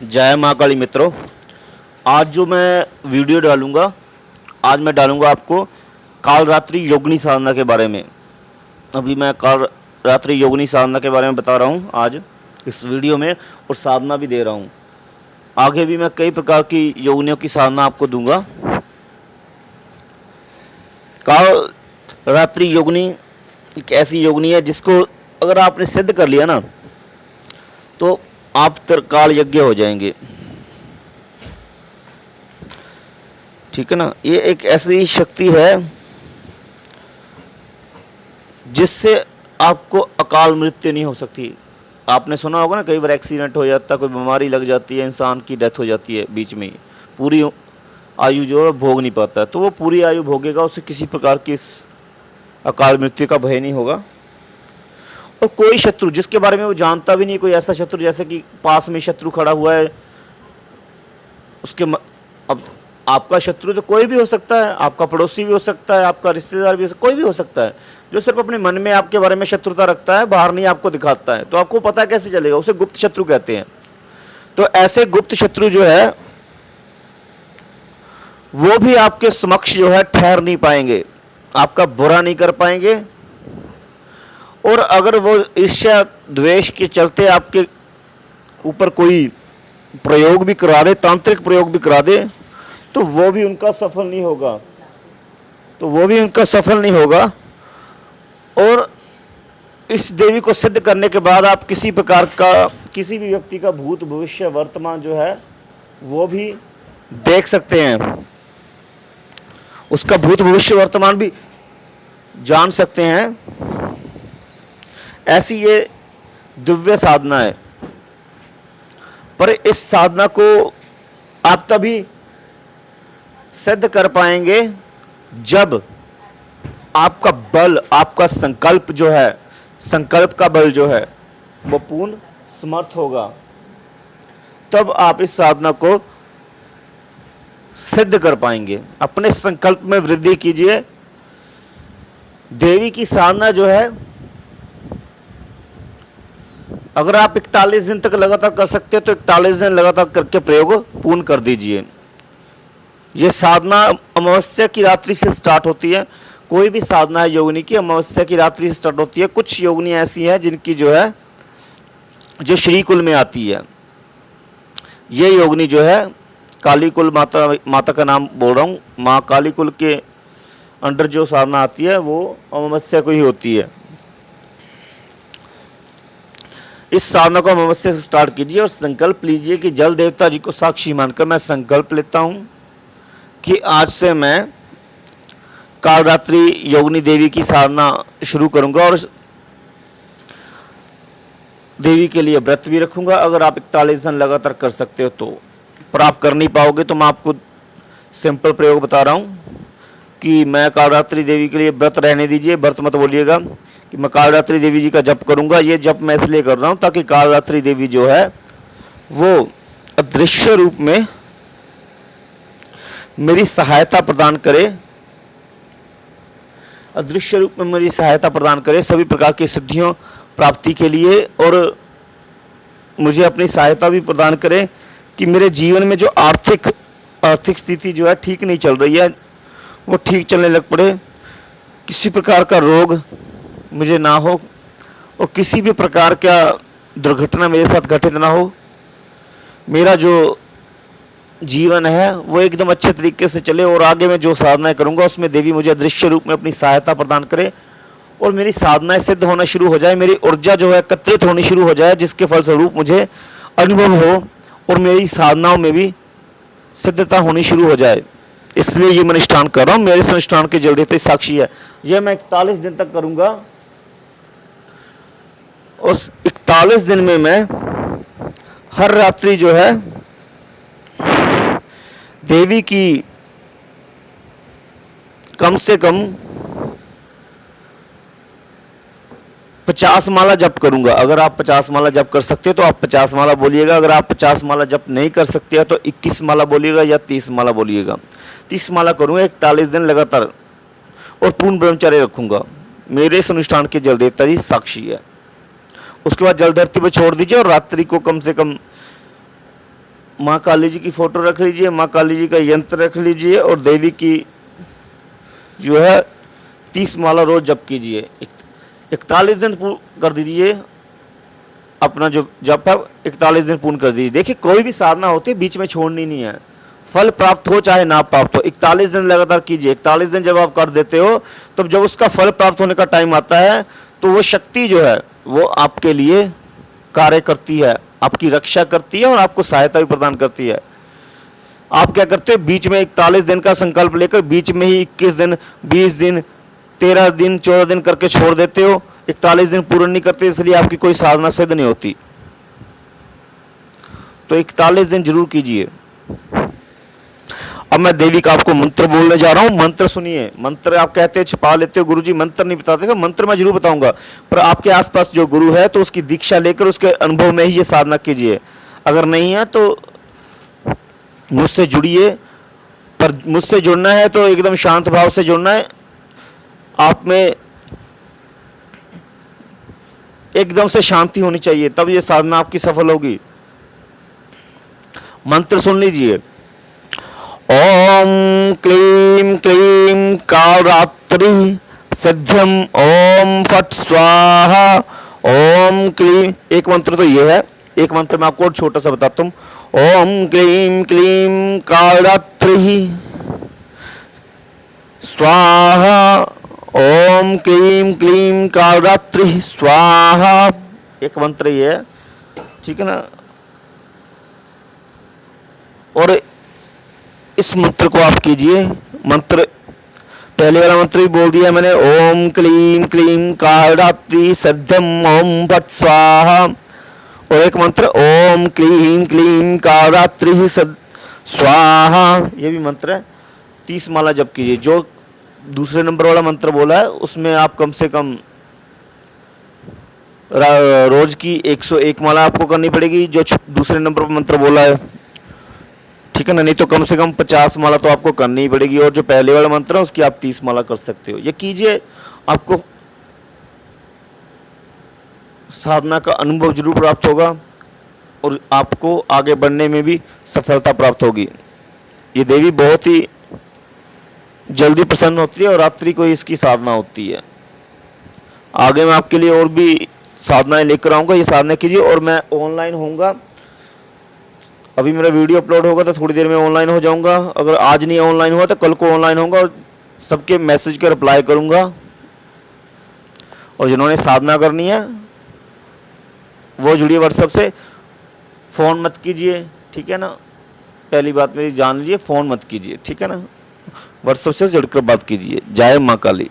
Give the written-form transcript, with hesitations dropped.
जय माँ काली मित्रों। आज जो मैं वीडियो डालूंगा, आज मैं डालूंगा आपको काल रात्रि योगिनी साधना के बारे में। अभी मैं काल रात्रि योगिनी साधना के बारे में बता रहा हूँ आज इस वीडियो में, और साधना भी दे रहा हूँ। आगे भी मैं कई प्रकार की योगिनियों की साधना आपको दूंगा। काल रात्रि योगिनी एक ऐसी योगिनी है जिसको अगर आपने सिद्ध कर लिया ना, तो आप त्रिकाल यज्ञ हो जाएंगे। ठीक है ना। ये एक ऐसी शक्ति है जिससे आपको अकाल मृत्यु नहीं हो सकती। आपने सुना होगा ना, कई बार एक्सीडेंट हो जाता है, कोई बीमारी लग जाती है, इंसान की डेथ हो जाती है बीच में ही, पूरी आयु जो है भोग नहीं पाता है। तो वो पूरी आयु भोगेगा, उसे किसी प्रकार की इस अकाल मृत्यु का भय नहीं होगा। और कोई शत्रु जिसके बारे में वो जानता भी नहीं, कोई ऐसा शत्रु जैसे कि पास में शत्रु खड़ा हुआ है, उसके अब आपका शत्रु तो कोई भी हो सकता है, आपका पड़ोसी भी हो सकता है, आपका रिश्तेदार भी हो सकता है, कोई भी हो सकता है, जो सिर्फ अपने मन में आपके बारे में शत्रुता रखता है, बाहर नहीं आपको दिखाता है। तो आपको पता कैसे चलेगा? उसे गुप्त शत्रु कहते हैं। तो ऐसे गुप्त शत्रु जो है वो भी आपके समक्ष जो है ठहर नहीं पाएंगे, आपका बुरा नहीं कर पाएंगे। और अगर वो ईर्ष्या द्वेष के चलते आपके ऊपर कोई प्रयोग भी करा दे, तांत्रिक प्रयोग भी करा दे, तो वो भी उनका सफल नहीं होगा। और इस देवी को सिद्ध करने के बाद आप किसी प्रकार का, किसी भी व्यक्ति का भूत भविष्य वर्तमान जो है वो भी देख सकते हैं, उसका भूत भविष्य वर्तमान भी जान सकते हैं। ऐसी ये दिव्य साधना है। पर इस साधना को आप तभी सिद्ध कर पाएंगे जब आपका बल, आपका संकल्प जो है, संकल्प का बल जो है वो पूर्ण समर्थ होगा। तब आप इस साधना को सिद्ध कर पाएंगे। अपने संकल्प में वृद्धि कीजिए। देवी की साधना जो है, अगर आप 41 दिन तक लगातार कर सकते हैं तो 41 दिन लगातार करके प्रयोग पूर्ण कर दीजिए। ये साधना अमावस्या की रात्रि से स्टार्ट होती है। कोई भी साधना है योगिनी की, अमावस्या की रात्रि से स्टार्ट होती है। कुछ योगिनी ऐसी हैं जिनकी जो है, जो श्री कुल में आती है। ये योगिनी जो है काली कुल माता का नाम बोल रहा हूँ, माँ काली कुल के अंडर जो साधना आती है वो अमावस्या को ही होती है। इस साधना को अमावस्या से स्टार्ट कीजिए और संकल्प लीजिए कि जल देवता जी को साक्षी मानकर मैं संकल्प लेता हूं कि आज से मैं कालरात्रि योगिनी देवी की साधना शुरू करूंगा और देवी के लिए व्रत भी रखूंगा। अगर आप 41 दिन लगातार कर सकते हो तो, पर आप कर नहीं पाओगे तो मैं आपको सिंपल प्रयोग बता रहा हूं कि मैं कालरात्रि देवी के लिए व्रत रहने दीजिए, व्रत मत बोलिएगा कि मैं कालरात्रि देवी जी का जप करूंगा। ये जप मैं इसलिए कर रहा हूं ताकि कालरात्रि देवी जो है वो अदृश्य रूप में मेरी सहायता प्रदान करे, अदृश्य रूप में मेरी सहायता प्रदान करे सभी प्रकार की सिद्धियों प्राप्ति के लिए, और मुझे अपनी सहायता भी प्रदान करे कि मेरे जीवन में जो आर्थिक स्थिति जो है ठीक नहीं चल रही है वो ठीक चलने लग पड़े, किसी प्रकार का रोग मुझे ना हो और किसी भी प्रकार का दुर्घटना मेरे साथ घटित ना हो। मेरा जो जीवन है वो एकदम अच्छे तरीके से चले और आगे मैं जो साधनाएं करूंगा उसमें देवी मुझे अदृश्य रूप में अपनी सहायता प्रदान करे और मेरी साधनाएं सिद्ध होना शुरू हो जाए, मेरी ऊर्जा जो है एकत्रित होनी शुरू हो जाए, जिसके फलस्वरूप मुझे अनुभव हो और मेरी साधनाओं में भी सिद्धता होनी शुरू हो जाए। इसलिए ये मैं अनुष्ठान कर रहा हूँ। मेरे अनुष्ठान के जल देवता साक्षी है। यह मैं 41 दिन तक करूंगा। उस 41 दिन में मैं हर रात्रि जो है देवी की कम से कम 50 माला जप करूंगा। अगर आप 50 माला जप कर सकते हो तो आप 50 माला बोलिएगा। अगर आप 50 माला जप नहीं कर सकते हो तो 21 माला बोलिएगा या 30 माला बोलिएगा। 30 माला करूंगा 41 दिन लगातार और पूर्ण ब्रह्मचर्य रखूंगा। मेरे इस अनुष्ठान के जल देवता जी साक्षी है। उसके बाद जल धरती पर छोड़ दीजिए और रात्रि को कम से कम माँ काली जी की फोटो रख लीजिए, माँ काली जी का यंत्र रख लीजिए और देवी की जो है 30 माला रोज जप कीजिए। 41 दिन पूर्ण कर दीजिए अपना जो जप है, 41 दिन पूर्ण कर दीजिए। देखिए कोई भी साधना होती है बीच में छोड़नी नहीं है, फल प्राप्त हो चाहे ना प्राप्त हो, 41 दिन लगातार कीजिए। 41 दिन जब आप कर देते हो तब जब उसका फल प्राप्त होने का टाइम आता है तो वो शक्ति जो है वो आपके लिए कार्य करती है, आपकी रक्षा करती है और आपको सहायता भी प्रदान करती है। आप क्या करते हो, बीच में 41 दिन का संकल्प लेकर बीच में ही 21 दिन, 20 दिन, 13 दिन, 14 दिन करके छोड़ देते हो, 41 दिन पूर्ण नहीं करते, इसलिए आपकी कोई साधना सिद्ध नहीं होती। तो 41 दिन जरूर कीजिए। अब मैं देवी का आपको मंत्र बोलने जा रहा हूं, मंत्र सुनिए। मंत्र आप कहते हैं छुपा लेते हो गुरुजी, मंत्र नहीं बताते, तो मंत्र मैं जरूर बताऊंगा, पर आपके आसपास जो गुरु है तो उसकी दीक्षा लेकर उसके अनुभव में ही ये साधना कीजिए। अगर नहीं है तो मुझसे जुड़िए, पर मुझसे जुड़ना है तो एकदम शांत भाव से जुड़ना है। आप में एकदम से शांति होनी चाहिए, तब ये साधना आपकी सफल होगी। मंत्र सुन लीजिए। ओम क्लीम क्लीम कालरात्रि सिद्ध्यम ओम फट स्वाहा ओम क्लीम। एक मंत्र तो ये है, एक मंत्र मैं आपको और छोटा सा बताता हूँ। ओम क्लीम क्लीम कालरात्रि स्वाहा ओम क्लीम क्लीम कालरात्रि स्वाहा। एक मंत्र ये है, ठीक है ना। और इस मंत्र को आप कीजिए। मंत्र पहले वाला मंत्र भी बोल दिया मैंने, ओम क्लीम क्लीम कालरात्रि सद्यम ओम फट स्वाहा। और एक मंत्र ओम क्लीम क्लीम कालरात्रि स्वाहा, ये भी मंत्र है। 30 माला जप कीजिए। जो दूसरे नंबर वाला मंत्र बोला है उसमें आप कम से कम रोज की 101 माला आपको करनी पड़ेगी, जो दूसरे नंबर पर मंत्र बोला है, ठीक है ना। नहीं तो कम से कम 50 माला तो आपको करनी ही पड़ेगी। और जो पहले वाला मंत्र है उसकी आप 30 माला कर सकते हो। ये कीजिए, आपको साधना का अनुभव जरूर प्राप्त होगा और आपको आगे बढ़ने में भी सफलता प्राप्त होगी। ये देवी बहुत ही जल्दी प्रसन्न होती है और रात्रि को इसकी साधना होती है। आगे मैं आपके लिए और भी साधनाएं लेकर आऊँगा, ये साधना कीजिए। और मैं ऑनलाइन होऊंगा, अभी मेरा वीडियो अपलोड होगा तो थोड़ी देर में ऑनलाइन हो जाऊंगा। अगर आज नहीं ऑनलाइन हुआ तो कल को ऑनलाइन होगा और सबके मैसेज का रिप्लाई करूंगा। और जिन्होंने साधना करनी है वो जुड़िए व्हाट्सएप से। फ़ोन मत कीजिए, ठीक है ना। पहली बात मेरी जान लीजिए, फ़ोन मत कीजिए, ठीक है ना। व्हाट्सएप से जुड़कर बात कीजिए। जय माँ काली।